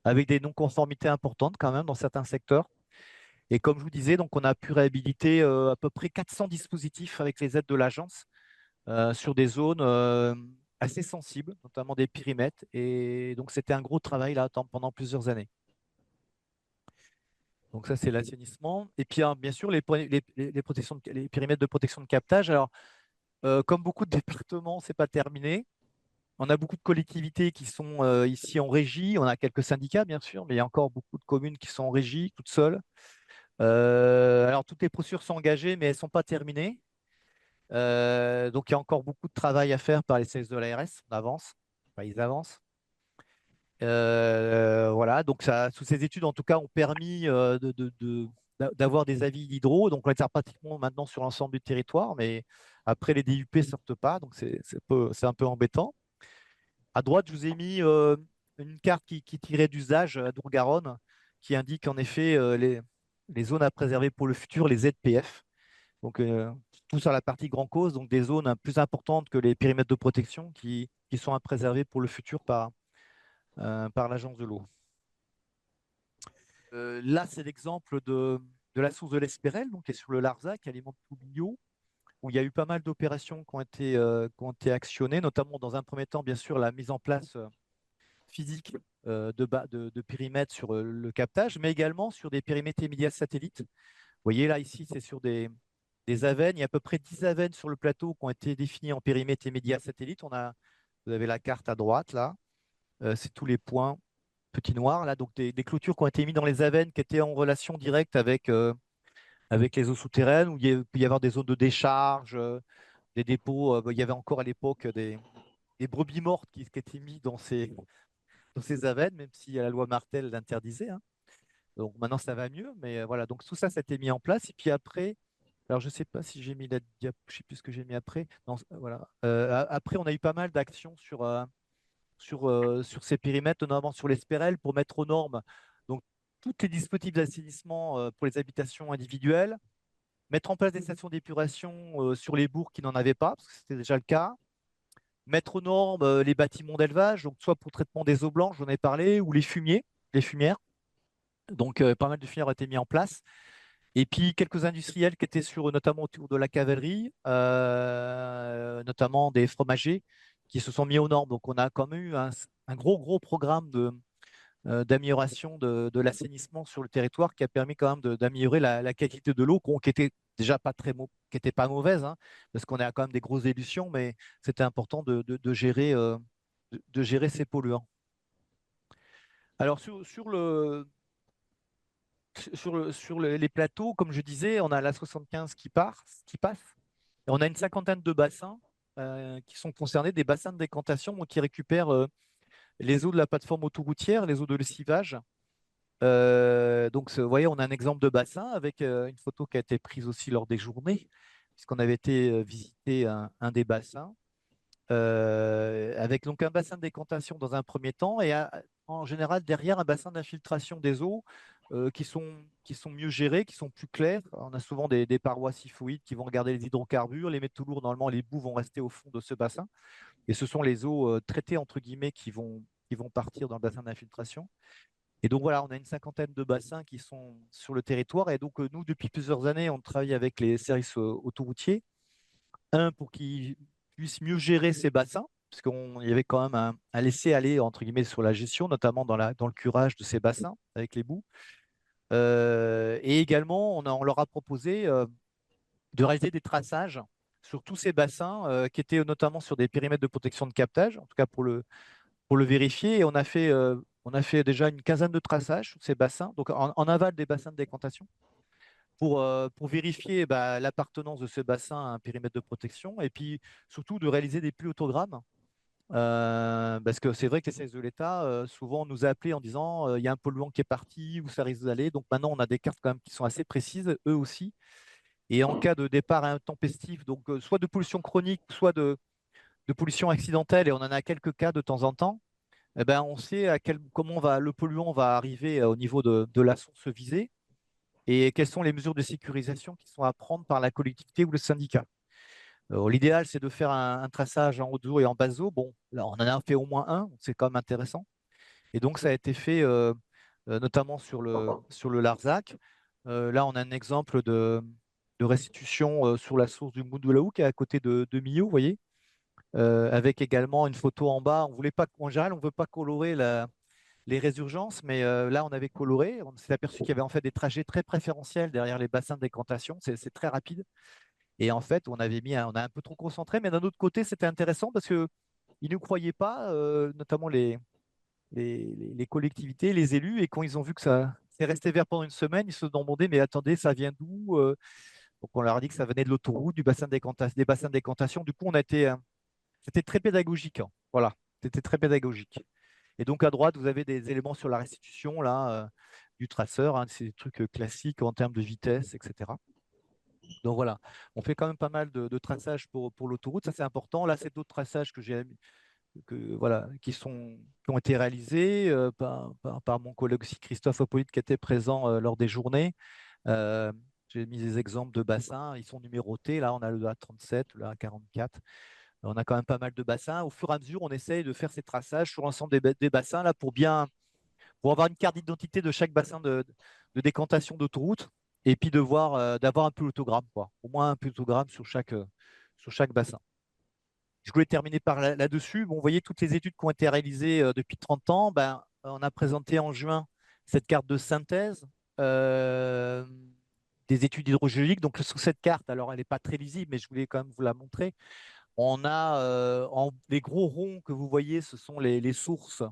avec des non-conformités importantes quand même dans certains secteurs. Et comme je vous disais, donc on a pu réhabiliter à peu près 400 dispositifs avec les aides de l'agence sur des zones assez sensibles, notamment des périmètres. Et donc c'était un gros travail là pendant plusieurs années. Donc ça, c'est l'assainissement. Et puis, hein, bien sûr, les périmètres de protection de captage. Alors, comme beaucoup de départements, c'est pas terminé. On a beaucoup de collectivités qui sont ici en régie. On a quelques syndicats, bien sûr, mais il y a encore beaucoup de communes qui sont en régie, toutes seules. Alors, toutes les procédures sont engagées, mais elles ne sont pas terminées. Donc, il y a encore beaucoup de travail à faire par les services de l'ARS. On avance. Enfin, ils avancent. Voilà, donc ça, toutes ces études, en tout cas, ont permis d'avoir des avis d'hydro. Donc, on les a pratiquement maintenant sur l'ensemble du territoire, mais après, les DUP ne sortent pas, donc c'est un peu embêtant. À droite, je vous ai mis une carte qui tirait d'usage à Dour-Garonne, qui indique en effet les zones à préserver pour le futur, les ZPF. Donc, tout sur la partie grand cause, donc des zones plus importantes que les périmètres de protection qui sont à préserver pour le futur par l'agence de l'eau. Là, c'est l'exemple de la source de l'Espérel, donc qui est sur le Larzac, qui alimente Tourbillot, où il y a eu pas mal d'opérations qui ont été actionnées, notamment dans un premier temps, bien sûr, la mise en place physique de périmètres sur le captage, mais également sur des périmètres immédiats satellites. Vous voyez là, ici, c'est sur des avennes. Il y a à peu près 10 avennes sur le plateau qui ont été définies en périmètre immédiat satellite. Vous avez la carte à droite, là. C'est tous les points petits noirs, là. Donc, des clôtures qui ont été mises dans les avennes qui étaient en relation directe avec les eaux souterraines, où il peut y avoir des zones de décharge, des dépôts. Il y avait encore à l'époque des brebis mortes qui étaient mises dans ces avennes, même si la loi Martel l'interdisait, hein. Donc maintenant, ça va mieux, mais voilà. Donc tout ça, ça a été mis en place. Et puis après, alors je ne sais pas si j'ai mis la diapo, je ne sais plus ce que j'ai mis après. Non, voilà. Après, on a eu pas mal d'actions sur ces périmètres, notamment sur les SPRL, pour mettre aux normes donc tous les dispositifs d'assainissement pour les habitations individuelles, mettre en place des stations d'épuration sur les bourgs qui n'en avaient pas, parce que c'était déjà le cas, mettre aux normes les bâtiments d'élevage, donc soit pour le traitement des eaux blanches, j'en ai parlé, ou les fumiers, les fumières. Donc pas mal de fumières ont été mis en place. Et puis quelques industriels qui étaient notamment autour de la cavalerie, notamment des fromagers, qui se sont mis aux normes. Donc on a quand même eu un gros programme d'amélioration de l'assainissement sur le territoire qui a permis quand même d'améliorer la qualité de l'eau, qui était déjà pas qui était pas mauvaise, hein, parce qu'on a quand même des grosses élutions, mais c'était important de gérer ces polluants. Alors les plateaux, comme je disais, on a la 75 qui passe, et on a une cinquantaine de bassins qui sont concernés, des bassins de décantation donc, qui récupèrent les eaux de la plateforme autoroutière, les eaux de lessivage. Donc, vous voyez, on a un exemple de bassin avec une photo qui a été prise aussi lors des journées, puisqu'on avait été visiter un des bassins, avec donc un bassin de décantation dans un premier temps, et en général derrière un bassin d'infiltration des eaux qui sont mieux gérés, qui sont plus clairs. On a souvent des parois siphoïdes qui vont regarder les hydrocarbures, les métaux lourds, normalement les boues vont rester au fond de ce bassin, et ce sont les eaux traitées, entre guillemets, qui vont partir dans le bassin d'infiltration. Et donc voilà, on a une cinquantaine de bassins qui sont sur le territoire. Et donc nous, depuis plusieurs années, on travaille avec les services autoroutiers. Un, pour qu'ils puissent mieux gérer ces bassins, parce qu'il y avait quand même un laisser-aller, entre guillemets, sur la gestion, notamment dans le curage de ces bassins avec les boues. Et également, on leur a proposé de réaliser des traçages sur tous ces bassins qui étaient notamment sur des périmètres de protection de captage, en tout cas pour le vérifier. Et on a fait déjà une quinzaine de traçages sur ces bassins, donc en aval des bassins de décantation, pour vérifier bah, l'appartenance de ce bassin à un périmètre de protection, et puis surtout de réaliser des pluviotogrammes. Parce que c'est vrai que les services de l'État, souvent, nous a appelés en disant il y a un polluant qui est parti, où ça risque d'aller. Donc maintenant, on a des cartes quand même qui sont assez précises, eux aussi. Et en cas de départ intempestif, donc soit de pollution chronique, soit de pollution accidentelle, et on en a quelques cas de temps en temps, eh ben, on sait comment le polluant va arriver au niveau de la source visée, et quelles sont les mesures de sécurisation qui sont à prendre par la collectivité ou le syndicat. L'idéal, c'est de faire un traçage en haute eau et en basse eau. Bon, là, on en a fait au moins un, c'est quand même intéressant. Et donc, ça a été fait notamment sur le Larzac. Là, on a un exemple de restitution sur la source du Moudoulaou, qui est à côté de Millau, vous voyez, avec également une photo en bas. On voulait pas, en général, on ne veut pas colorer les résurgences, mais là, on avait coloré. On s'est aperçu qu'il y avait en fait des trajets très préférentiels derrière les bassins de décantation. C'est très rapide. Et en fait, on a un peu trop concentré, mais d'un autre côté, c'était intéressant parce que ils ne croyaient pas, notamment les collectivités, les élus, et quand ils ont vu que ça s'est resté vert pendant une semaine, ils se sont demandé, mais attendez, ça vient d'où? Donc on leur a dit que ça venait de l'autoroute, du bassin de décantation, des bassins de décantation. Du coup, c'était très pédagogique, hein. Voilà, c'était très pédagogique. Et donc à droite, vous avez des éléments sur la restitution là, du traceur, hein, c'est des trucs classiques en termes de vitesse, etc. Donc voilà, on fait quand même pas mal de traçage pour l'autoroute, ça c'est important. Là, c'est d'autres traçages voilà, qui ont été réalisés par mon collègue aussi, Christophe Hippolyte, qui était présent lors des journées. Euh, j'ai mis des exemples de bassins, ils sont numérotés. Là, on a le A37, le A44. On a quand même pas mal de bassins. Au fur et à mesure, on essaye de faire ces traçages sur l'ensemble des bassins là, pour avoir une carte d'identité de chaque bassin de décantation d'autoroute, et puis d'avoir un pilotogramme, quoi. Au moins un pilotogramme sur chaque bassin. Je voulais terminer par là-dessus. Bon, vous voyez toutes les études qui ont été réalisées depuis 30 ans. Ben, on a présenté en juin cette carte de synthèse euh, des études hydrogéologiques. Donc, sur cette carte, alors elle n'est pas très lisible, mais je voulais quand même vous la montrer. On a les gros ronds que vous voyez, ce sont les sources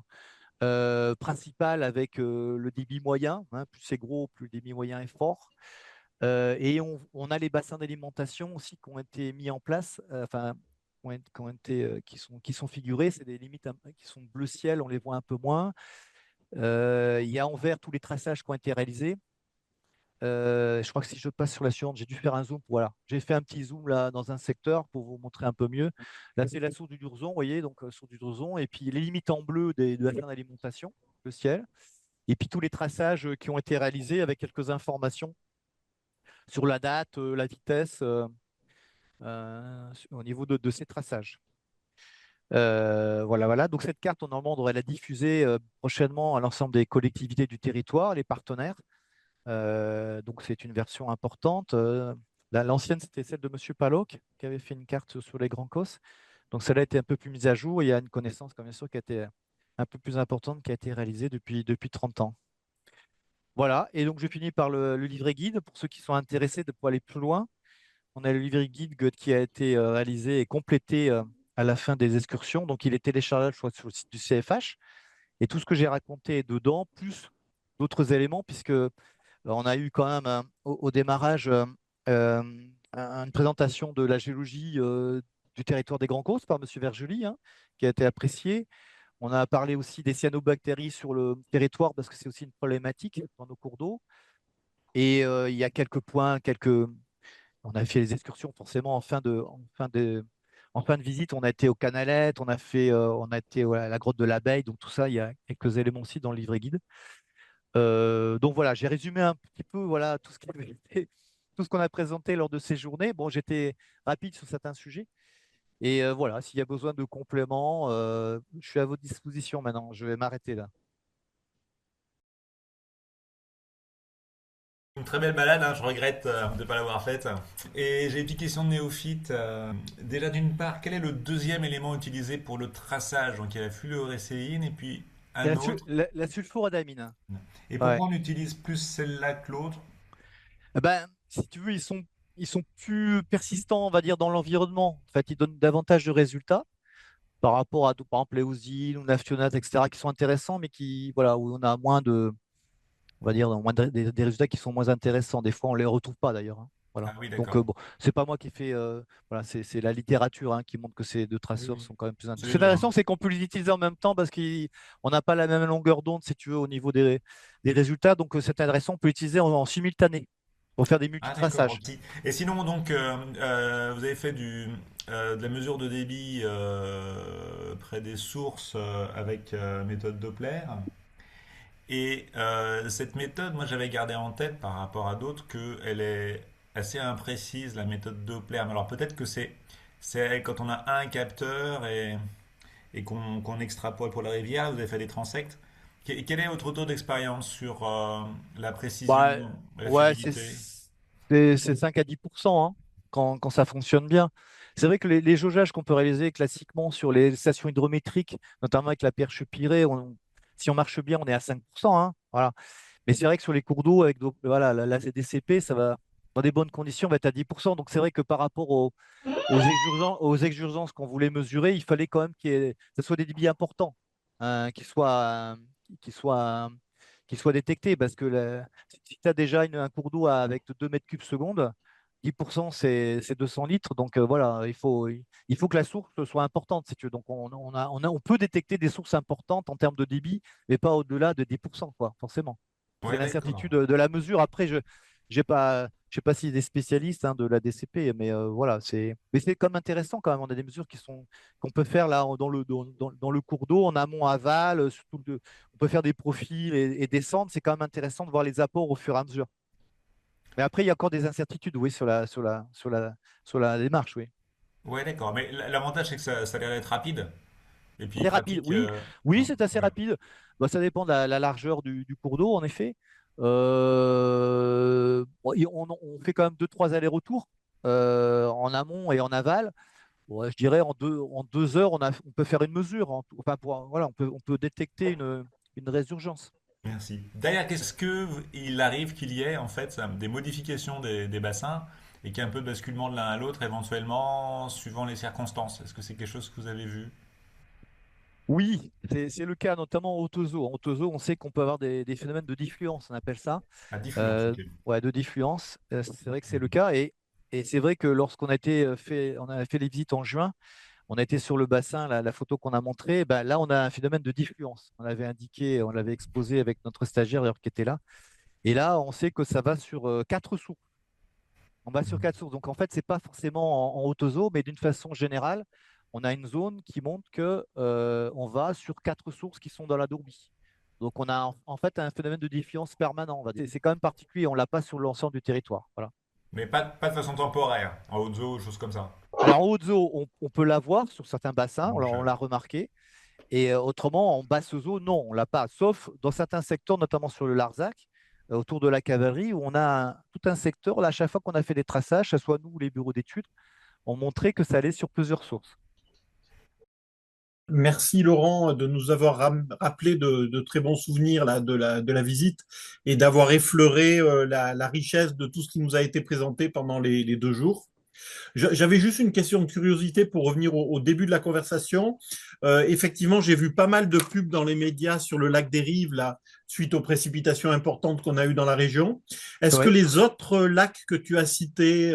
principales avec le débit moyen, hein. Plus c'est gros, plus le débit moyen est fort. Et on a les bassins d'alimentation aussi qui ont été mis en place, enfin, qui sont figurés. C'est des limites qui sont bleu ciel, on les voit un peu moins. Il y a en vert tous les traçages qui ont été réalisés. Je crois que si je passe sur la suivante, j'ai dû faire un zoom. Voilà, j'ai fait un petit zoom là dans un secteur pour vous montrer un peu mieux. Là, c'est la source du Durzon, vous voyez, donc source du Durzon, et puis les limites en bleu de la fin d'alimentation, le ciel, et puis tous les traçages qui ont été réalisés avec quelques informations sur la date, la vitesse, au niveau de ces traçages. Voilà, voilà. Donc cette carte, normalement, on devrait la diffuser prochainement à l'ensemble des collectivités du territoire, les partenaires. Donc c'est une version importante. L'ancienne, c'était celle de Monsieur Paloc, qui avait fait une carte sur les Grands Cosses. Donc celle-là a été un peu plus mise à jour. Il y a une connaissance, comme bien sûr, qui a été un peu plus importante, qui a été réalisée depuis 30 ans. Voilà. Et donc je finis par le livret guide pour ceux qui sont intéressés de pouvoir aller plus loin. On a le livret guide qui a été réalisé et complété à la fin des excursions. Donc il est téléchargeable, je crois, sur le site du CFH. Et tout ce que j'ai raconté est dedans, plus d'autres éléments, puisque on a eu quand même au démarrage euh, une présentation de la géologie du territoire des Grands Causses par M. Vergely, hein, qui a été appréciée. On a parlé aussi des cyanobactéries sur le territoire, parce que c'est aussi une problématique dans nos cours d'eau. Et il y a quelques points, on a fait les excursions forcément en fin de visite. On a été au Canalette, on a été à la grotte de l'Abeille. Donc tout ça, il y a quelques éléments aussi dans le livret guide. Donc voilà, j'ai résumé un petit peu voilà tout ce qui avait été- tout ce qu'on a présenté lors de ces journées. Bon, j'étais rapide sur certains sujets. Et voilà, s'il y a besoin de compléments, je suis à votre disposition maintenant. Je vais m'arrêter là. Une très belle balade, hein, je regrette de ne pas l'avoir faite. Et j'ai une petite question de néophyte. Déjà, d'une part, quel est le deuxième élément utilisé pour le traçage? Donc, il y a la fluorécéine et puis C'est un autre. la sulforadamine. Et Ouais. pourquoi on utilise plus celle-là que l'autre? Eh ben, si tu veux, ils sont plus persistants, on va dire, dans l'environnement. En fait, ils donnent davantage de résultats par rapport à, par exemple, l'éosine ou l'aftionate, etc., qui sont intéressants, mais qui, voilà, où on a moins de, on va dire, des résultats qui sont moins intéressants. Des fois, on les retrouve pas d'ailleurs, hein. Voilà. Ah oui, Donc, d'accord. bon, c'est pas moi qui fais, voilà, c'est la littérature hein, qui montre que ces deux Oui, traceurs oui. sont quand même plus intéressants. C'est Ce les qui est deux, hein. intéressant, c'est qu'on peut les utiliser en même temps parce qu'on n'a pas la même longueur d'onde, si tu veux, au niveau des résultats. Donc, c'est intéressant, on peut l'utiliser en simultané pour faire des Ah d'accord, multitraçages. petit. Et sinon, donc, vous avez fait de la mesure de débit près des sources avec méthode Doppler. Et cette méthode, moi j'avais gardé en tête par rapport à d'autres qu'elle est assez imprécise, la méthode Doppler. Mais alors peut-être que c'est quand on a un capteur et qu'on extrapole pour la rivière, vous avez fait des transects. Quel est votre taux d'expérience sur la précision, Bah, la ouais, fiabilité? c'est 5 à 10% hein, quand ça fonctionne bien. C'est vrai que les jaugeages qu'on peut réaliser classiquement sur les stations hydrométriques, notamment avec la perche Pirée, si on marche bien, on est à 5%, hein, voilà. Mais c'est vrai que sur les cours d'eau, avec voilà, la DCP, ça va, dans des bonnes conditions, on va être à 10%. Donc c'est vrai que par rapport aux exurgences qu'on voulait mesurer, il fallait quand même que ce soit des débits importants, hein, qui soient, qui soient détectés. Parce que si tu as déjà un cours d'eau avec 2 mètres cubes seconde, 10%, c'est 200 litres. Donc voilà, il faut que la source soit importante, si tu veux. Donc on peut détecter des sources importantes en termes de débit, mais pas au-delà de 10%, quoi, forcément. C'est Ouais, d'accord. l'incertitude de la mesure. Après, je sais pas s'il y a des spécialistes hein, de la DCP, mais voilà, mais c'est comme intéressant quand même. On a des mesures qu'on peut faire là dans le cours d'eau, en amont, aval, on peut faire des profils et descendre. C'est quand même intéressant de voir les apports au fur et à mesure. Mais après, il y a encore des incertitudes, oui, sur la démarche, oui. Ouais, d'accord. Mais l'avantage, c'est que ça a l'air d'être rapide et puis C'est rapide, pratique. oui, oui, Hein, c'est assez ouais. rapide. Bah, ça dépend de la largeur du cours d'eau, en effet. Bon, on fait quand même deux, trois allers-retours en amont et en aval. Bon, je dirais en 2 heures, on peut faire une mesure. Enfin, voilà, on peut détecter une résurgence. Merci. D'ailleurs, est-ce que il arrive qu'il y ait en fait des modifications des bassins et qu'il y ait un peu de basculement de l'un à l'autre éventuellement suivant les circonstances? Est-ce que c'est quelque chose que vous avez vu? Oui, c'est le cas notamment au Haute-Eau. En Haute-Eau, on sait qu'on peut avoir des phénomènes de diffluence, on appelle ça. À diffluence, Euh, ok. ouais, de diffluence. C'est vrai que c'est le cas. Et c'est vrai que lorsqu'on a été on a fait les visites en juin, on a été sur le bassin, la photo qu'on a montrée, ben là, on a un phénomène de diffluence. On l'avait indiqué, on l'avait exposé avec notre stagiaire d'ailleurs, qui était là. Et là, on sait que ça va sur 4 sources. On va sur 4 sources. Donc, en fait, c'est pas forcément en Haute-Eau, mais d'une façon générale, on a une zone qui montre que on va sur 4 sources qui sont dans la Dourbie. Donc, on a en fait un phénomène de diffluence permanent. On va dire. C'est quand même particulier. On l'a pas sur l'ensemble du territoire. Voilà. Mais pas de façon temporaire, en haute eau, choses comme ça. Alors, en haute eau, on peut l'avoir sur certains bassins. On Bouchage. l'a remarqué. Et autrement, en basse eau, non, on l'a pas. Sauf dans certains secteurs, notamment sur le Larzac, autour de la cavalerie, où on a tout un secteur. Là, à chaque fois qu'on a fait des traçages, que ce soit nous ou les bureaux d'études, on montrait que ça allait sur plusieurs sources. Merci Laurent de nous avoir rappelé de très bons souvenirs là, de la visite et d'avoir effleuré la richesse de tout ce qui nous a été présenté pendant les 2 jours. J'avais juste une question de curiosité pour revenir au début de la conversation. Effectivement, j'ai vu pas mal de pubs dans les médias sur le lac des Rives, là, suite aux précipitations importantes qu'on a eues dans la région. Est-ce que Oui, les autres lacs que tu as cités,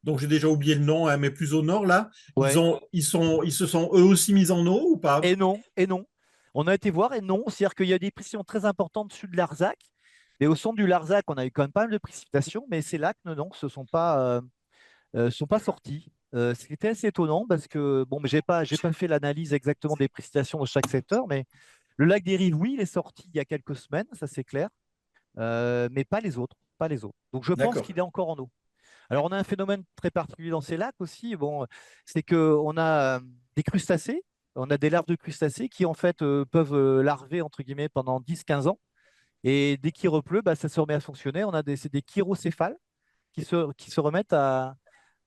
dont j'ai déjà oublié le nom, hein, mais plus au nord, là, ouais. ils se sont eux aussi mis en eau ou pas? Et non, et non. On a été voir et non. C'est-à-dire qu'il y a des pressions très importantes dessus de Larzac. Et au centre du Larzac, on a eu quand même pas mal de précipitations, mais ces lacs, non, se sont pas sortis. Ce qui était assez étonnant parce que, bon, mais j'ai pas fait l'analyse exactement des précipitations de chaque secteur, mais le lac des Rives, oui, il est sorti il y a quelques semaines, ça c'est clair, mais pas les autres, pas les autres. Donc je pense D'accord. qu'il est encore en eau. Alors on a un phénomène très particulier dans ces lacs aussi, bon, c'est qu'on a des crustacés, on a des larves de crustacés qui en fait peuvent larver entre guillemets pendant 10-15 ans. Et dès qu'il repleut, bah, ça se remet à fonctionner. C'est des chirocéphales qui se remettent à,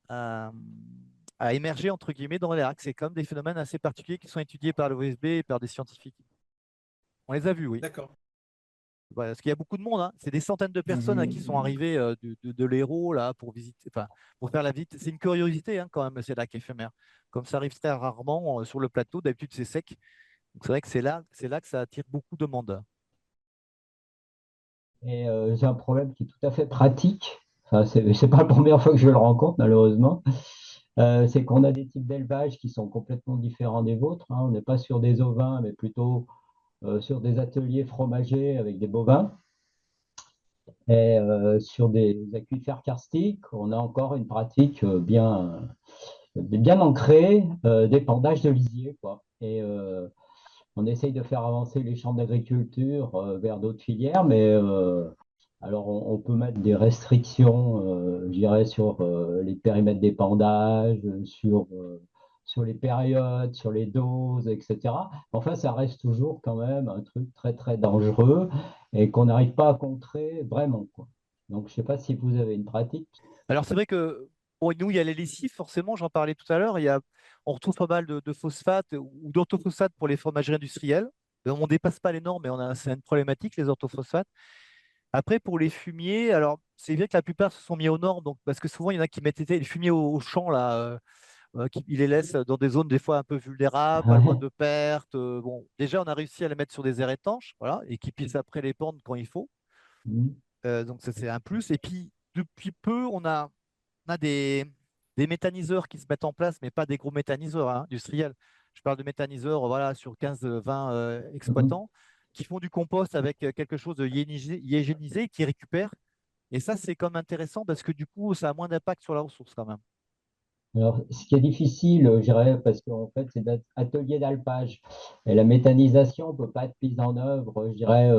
à émerger entre guillemets dans les lacs. C'est comme des phénomènes assez particuliers qui sont étudiés par le l'OFB et par des scientifiques. On les a vus, oui. D'accord. Voilà, parce qu'il y a beaucoup de monde, hein. C'est des centaines de personnes qui sont Mhm. arrivées de l'Hérault là pour visiter, enfin, pour faire la visite. C'est une curiosité hein, quand même, ces lacs éphémères. Comme ça arrive très rarement sur le plateau, d'habitude c'est sec. Donc c'est vrai que c'est là que ça attire beaucoup de monde. Et j'ai un problème qui est tout à fait pratique. Enfin, c'est pas la première fois que je le rencontre, malheureusement. C'est qu'on a des types d'élevage qui sont complètement différents des vôtres, hein. On n'est pas sur des ovins, mais plutôt sur des ateliers fromagers avec des bovins. Et sur des aquifères karstiques, on a encore une pratique bien ancrée d'épandage de lisier, quoi. Et on essaye de faire avancer les champs d'agriculture vers d'autres filières, mais alors on peut mettre des restrictions, je dirais, sur les périmètres d'épandage, sur les périodes, sur les doses, etc. Enfin, ça reste toujours quand même un truc très très dangereux et qu'on n'arrive pas à contrer vraiment, quoi. Donc, je ne sais pas si vous avez une pratique. Alors c'est vrai que bon, nous il y a les lessives, forcément, j'en parlais tout à l'heure. On retrouve pas mal de phosphates ou d'orthophosphates pour les fromageries industrielles. On ne dépasse pas les normes, mais c'est une problématique, les orthophosphates. Après, pour les fumiers, alors c'est vrai que la plupart se sont mis aux normes, donc, parce que souvent il y en a qui mettent les fumiers au champ, là, ils les laissent dans des zones des fois un peu vulnérables, pas loin de pertes. Bon, déjà, on a réussi à les mettre sur des aires étanches, voilà, et qui puissent après les pendre quand il faut. Donc ça, c'est un plus. Et puis, depuis peu, on a des méthaniseurs qui se mettent en place, mais pas des gros méthaniseurs hein, industriels. Je parle de méthaniseurs voilà, sur 15-20 exploitants qui font du compost avec quelque chose de hygiénisé qui récupère. Et ça, c'est comme intéressant parce que du coup, ça a moins d'impact sur la ressource quand même. Alors, ce qui est difficile, je dirais, parce qu'en fait, c'est d'être atelier d'alpage. Et la méthanisation ne peut pas être mise en œuvre, je dirais,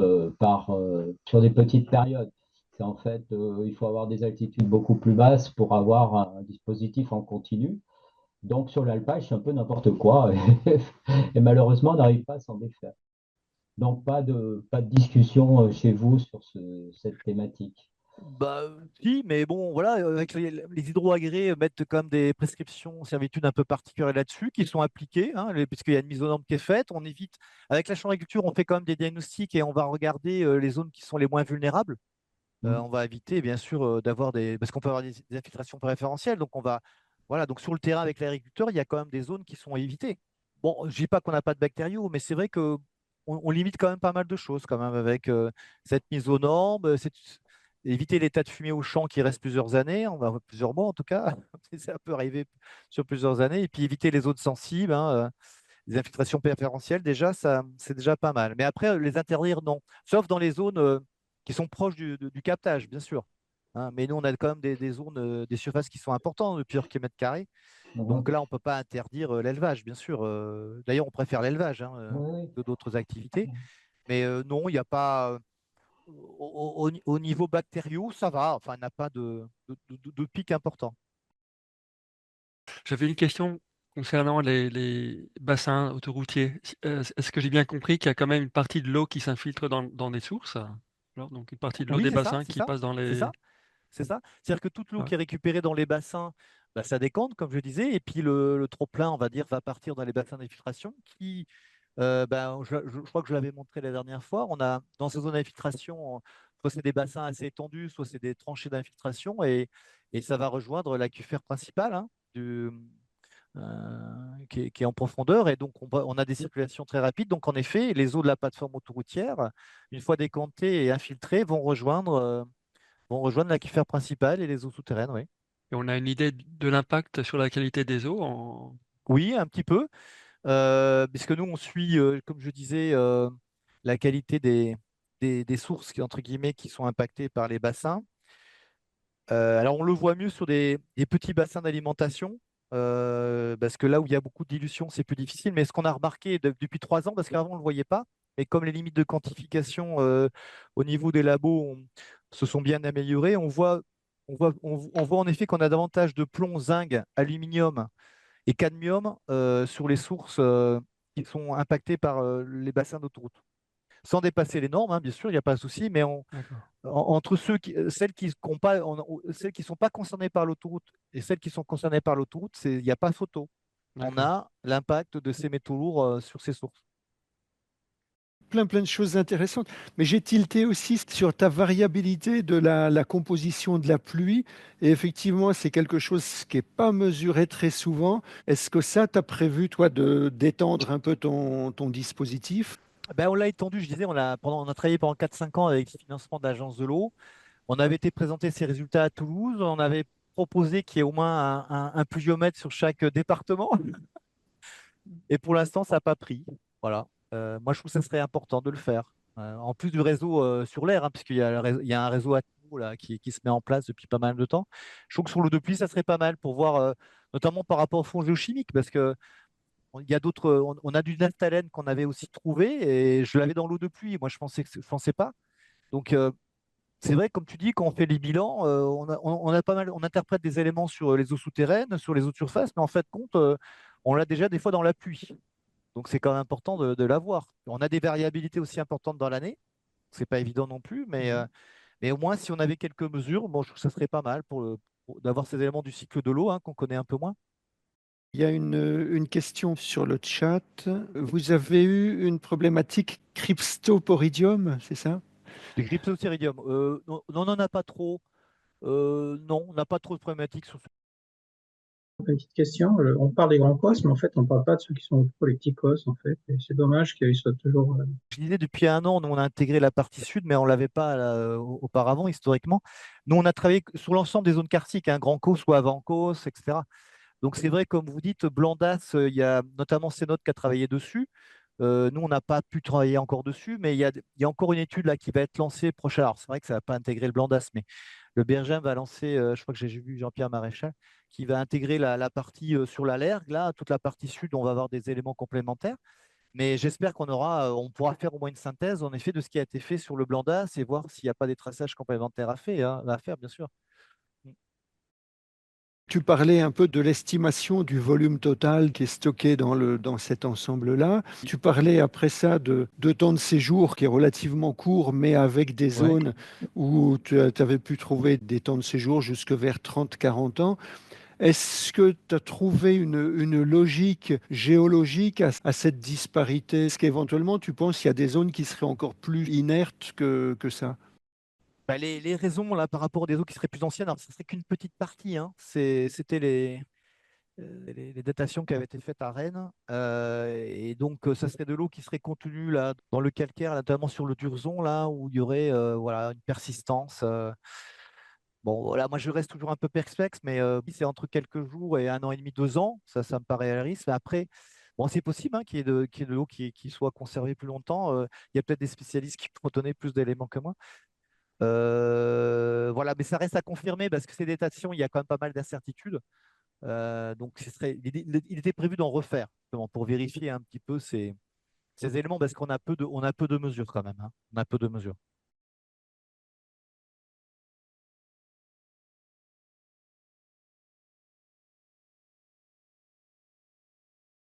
sur des petites périodes. C'est en fait, il faut avoir des altitudes beaucoup plus basses pour avoir un dispositif en continu. Donc, sur l'alpage, c'est un peu n'importe quoi. Et malheureusement, on n'arrive pas à s'en défaire. Donc, pas de discussion chez vous sur cette thématique. Bah, si, mais bon, voilà, avec les hydroagrés mettent quand même des prescriptions, servitudes un peu particulières là-dessus qui sont appliquées, hein, puisqu'il y a une mise aux normes qui est faite. On évite, avec la chambre d'agriculture, on fait quand même des diagnostics et on va regarder les zones qui sont les moins vulnérables. On va éviter, bien sûr, d'avoir des. Parce qu'on peut avoir des infiltrations préférentielles. Donc, Voilà, donc sur le terrain avec l'agriculteur, il y a quand même des zones qui sont évitées. Bon, je dis pas qu'on n'a pas de bactériaux, mais c'est vrai que on limite quand même pas mal de choses, quand même, avec cette mise aux normes, éviter l'état de fumier au champ qui reste plusieurs années, on va plusieurs mois en tout cas. Ça peut arriver sur plusieurs années. Et puis éviter les zones sensibles, hein, les infiltrations préférentielles, déjà, ça, c'est déjà pas mal. Mais après, les interdire, non. Sauf dans les zones qui sont proches du captage, bien sûr. Hein. Mais nous, on a quand même des zones, des surfaces qui sont importantes, de plusieurs kilomètres carrés. Donc Mhm. là, on ne peut pas interdire l'élevage, bien sûr. D'ailleurs, on préfère l'élevage hein, Oui, que d'autres activités. Mais non, il n'y a pas. Au niveau bactériaux, ça va. Enfin, il n'y a pas de pic important. J'avais une question concernant les bassins autoroutiers. Est-ce que j'ai bien compris qu'il y a quand même une partie de l'eau qui s'infiltre dans les sources? Alors, donc une partie de l'eau Oui, des c'est ça, bassins c'est qui ça, passe dans c'est les... ça. C'est ça. C'est-à-dire que toute l'eau Ouais. qui est récupérée dans les bassins, bah, ça décante, comme je disais, et puis le trop-plein, on va dire, va partir dans les bassins d'infiltration qui, ben, je crois que je l'avais montré la dernière fois, on a dans ces zones d'infiltration, soit c'est des bassins assez étendus, soit c'est des tranchées d'infiltration, et ça va rejoindre l'aquifère principal hein, qui est en profondeur. Et donc, on a des circulations très rapides. Donc, en effet, les eaux de la plateforme autoroutière, une fois décantées et infiltrées, vont rejoindre l'aquifère principal et les eaux souterraines. Oui, Et on a une idée de l'impact sur la qualité des eaux oui, un petit peu. Puisque nous, on suit, comme je disais, la qualité des sources entre guillemets, qui sont impactées par les bassins. Alors, on le voit mieux sur des petits bassins d'alimentation, parce que là où il y a beaucoup de dilution, c'est plus difficile. Mais ce qu'on a remarqué depuis 3 ans, parce qu'avant, on ne le voyait pas, mais comme les limites de quantification au niveau des labos se sont bien améliorées, on voit en effet qu'on a davantage de plomb, zinc, aluminium et cadmium sur les sources qui sont impactées par les bassins d'autoroute. Sans dépasser les normes, hein, bien sûr, il n'y a pas de souci, mais D'accord. entre celles qui sont pas concernées par l'autoroute et celles qui sont concernées par l'autoroute, il n'y a pas photo. On D'accord. a l'impact de ces métaux lourds sur ces sources. Plein de choses intéressantes. Mais j'ai tilté aussi sur ta variabilité de la composition de la pluie. Et effectivement, c'est quelque chose qui n'est pas mesuré très souvent. Est-ce que ça, tu as prévu, toi, d'étendre un peu ton dispositif? Ben, on l'a étendu, je disais, on a travaillé pendant 4-5 ans avec le financement de l'Agence de l'eau. On avait été présenter ces résultats à Toulouse. On avait proposé qu'il y ait au moins un pluviomètre sur chaque département. Et pour l'instant, ça n'a pas pris. Voilà. Moi, je trouve que ça serait important de le faire. En plus du réseau sur l'air, hein, puisqu'il y a un réseau à tout là, qui se met en place depuis pas mal de temps. Je trouve que sur l'eau de pluie, ça serait pas mal pour voir, notamment par rapport aux fonds géochimiques, parce que il y a d'autres, on a du naphtalène qu'on avait aussi trouvé, et je l'avais dans l'eau de pluie. Moi, je pensais pas. Donc, c'est vrai, comme tu dis, quand on fait les bilans, on a pas mal, on interprète des éléments sur les eaux souterraines, sur les eaux de surface, mais en fait, compte, on l'a déjà des fois dans la pluie. Donc c'est quand même important de l'avoir. On a des variabilités aussi importantes dans l'année. C'est pas évident non plus, mais au moins si on avait quelques mesures, bon, je trouve que ça serait pas mal d'avoir ces éléments du cycle de l'eau hein, qu'on connaît un peu moins. Il y a une question sur le chat. Vous avez eu une problématique cryptoporidium, c'est ça? Les cryptosporidium, non, on n'en a pas trop. Non, on n'a pas trop de problématiques sur ce. Une petite question. On parle des grands cosses, mais en fait, on ne parle pas de ceux qui sont autour, les petits cosses, en fait. Et c'est dommage qu'ils soient toujours. Je disais, depuis 1 an, nous, on a intégré la partie sud, mais on ne l'avait pas auparavant, historiquement. Nous, on a travaillé sur l'ensemble des zones karstiques, hein, Grand Causse ou Avant Causse, etc. Donc, c'est vrai, comme vous dites, Blandas, il y a notamment Cénote qui a travaillé dessus. Nous, on n'a pas pu travailler encore dessus, mais il y a encore une étude là qui va être lancée prochaine. Alors, c'est vrai que ça ne va pas intégrer le Blandas, mais le BRGM va lancer, je crois que j'ai vu Jean-Pierre Maréchal, qui va intégrer la partie sur l'Allergue. Là, toute la partie sud, on va avoir des éléments complémentaires. Mais j'espère on pourra faire au moins une synthèse, en effet, de ce qui a été fait sur le Blandas et voir s'il n'y a pas des traçages complémentaires à faire, bien sûr. Tu parlais un peu de l'estimation du volume total qui est stocké dans cet ensemble-là. Tu parlais après ça de temps de séjour qui est relativement court, mais avec des Ouais. zones où tu avais pu trouver des temps de séjour jusque vers 30-40 ans. Est-ce que tu as trouvé une logique géologique à cette disparité? Est-ce qu'éventuellement tu penses qu'il y a des zones qui seraient encore plus inertes que ça? Bah, les raisons là par rapport aux eaux qui seraient plus anciennes, alors ce serait qu'une petite partie, hein. C'était les datations qui avaient été faites à Rennes. Et donc, ça serait de l'eau qui serait contenue là, dans le calcaire, notamment sur le Durzon, là, où il y aurait voilà, une persistance. Bon, voilà, moi, je reste toujours un peu perplexe, mais c'est entre quelques jours et 1 an et demi, 2 ans. Ça me paraît réaliste. Mais après, bon, c'est possible hein, qu'il y ait de l'eau qui soit conservée plus longtemps. Il y a peut-être des spécialistes qui pourront donner plus d'éléments que moi. Voilà, mais ça reste à confirmer parce que ces datations, il y a quand même pas mal d'incertitudes. Donc, il était prévu d'en refaire justement, pour vérifier un petit peu ces éléments parce qu'on a peu de mesures quand même, hein. On a peu de mesures.